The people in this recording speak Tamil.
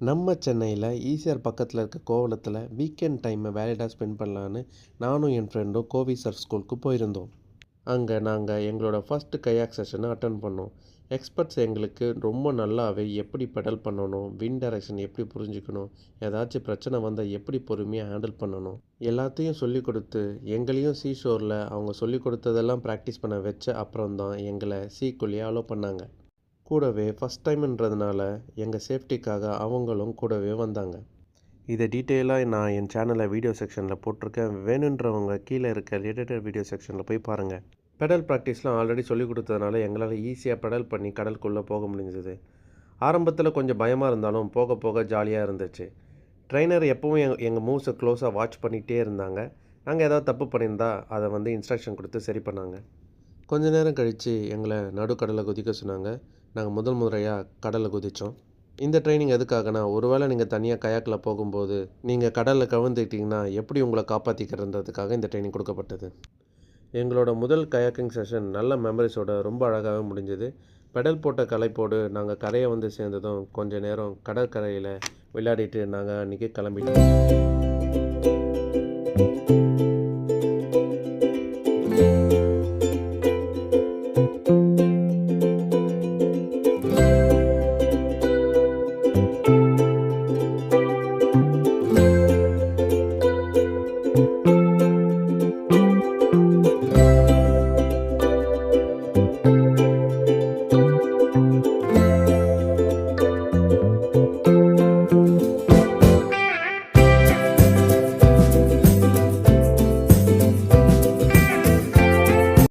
நம்ம சென்னையில் ஈசிஆர் பக்கத்தில் இருக்க கோவளத்தில் வீக்கெண்ட் டைமை வேலிடாக ஸ்பெண்ட் பண்ணலான்னு நானும் என் ஃப்ரெண்டும் கோவி சர்ஃப் ஸ்கூலுக்கு போயிருந்தோம். அங்கே நாங்கள் எங்களோட ஃபஸ்ட்டு கயாக் செஷனை அட்டன் பண்ணோம். எக்ஸ்பர்ட்ஸ் எங்களுக்கு ரொம்ப நல்லாவே எப்படி பெடல் பண்ணணும், விண்ட் டைரக்ஷன் எப்படி புரிஞ்சுக்கணும், ஏதாச்சும் பிரச்சனை வந்தால் எப்படி பொறுமையாக ஹேண்டில் பண்ணணும் எல்லாத்தையும் சொல்லிக் கொடுத்து எங்களையும் சீஷோரில் அவங்க சொல்லிக் கொடுத்ததெல்லாம் ப்ராக்டிஸ் பண்ண வச்ச அப்புறம்தான் எங்களை சீக்குள்ளேயே அலோவ் பண்ணாங்க. கூடவே ஃபஸ்ட் டைம்ன்றதுனால எங்கள் சேஃப்டிக்காக அவங்களும் கூடவே வந்தாங்க. இதை டீட்டெயிலாக நான் என் சேனலில் வீடியோ செக்ஷனில் போட்டிருக்கேன். வேணுன்றவங்க கீழே இருக்க ரிலேட்டட் வீடியோ செக்ஷனில் போய் பாருங்கள். பெடல் ப்ராக்டிஸ்லாம் ஆல்ரெடி சொல்லிக் கொடுத்ததுனால எங்களால் ஈஸியாக பெடல் பண்ணி கடலுக்குள்ளே போக முடிஞ்சது. ஆரம்பத்தில் கொஞ்சம் பயமாக இருந்தாலும் போக போக ஜாலியாக இருந்துச்சு. ட்ரைனர் எப்பவும் எங்கள் மூவ்ஸை க்ளோஸாக வாட்ச் பண்ணிகிட்டே இருந்தாங்க. நாங்கள் ஏதாவது தப்பு பண்ணியிருந்தா அதை இன்ஸ்ட்ரக்ஷன் கொடுத்து சரி பண்ணாங்க. கொஞ்ச நேரம் கழித்து எங்களை நடுக்கடலை குதிக்க சொன்னாங்க. நாங்கள் முதல் முறையாக கடலில் குதித்தோம். இந்த ட்ரைனிங் எதுக்காகனா, ஒருவேளை நீங்கள் தனியாக கயாக்கில் போகும்போது நீங்கள் கடலில் கவிழ்ந்துக்கிட்டிங்கன்னா எப்படி உங்களை காப்பாற்றிக்கிறதுக்காக இந்த ட்ரைனிங் கொடுக்கப்பட்டது. எங்களோட முதல் கயாக்கிங் செஷன் நல்ல மெமரிஸோட ரொம்ப அழகாகவே முடிஞ்சது. பெடல் போட்ட களைப்போடு நாங்கள் கரையை சேர்ந்ததும் கொஞ்ச நேரம் கடற்கரையில் விளையாடிட்டு நாங்கள் அன்றைக்கி கிளம்பிட்டோம்.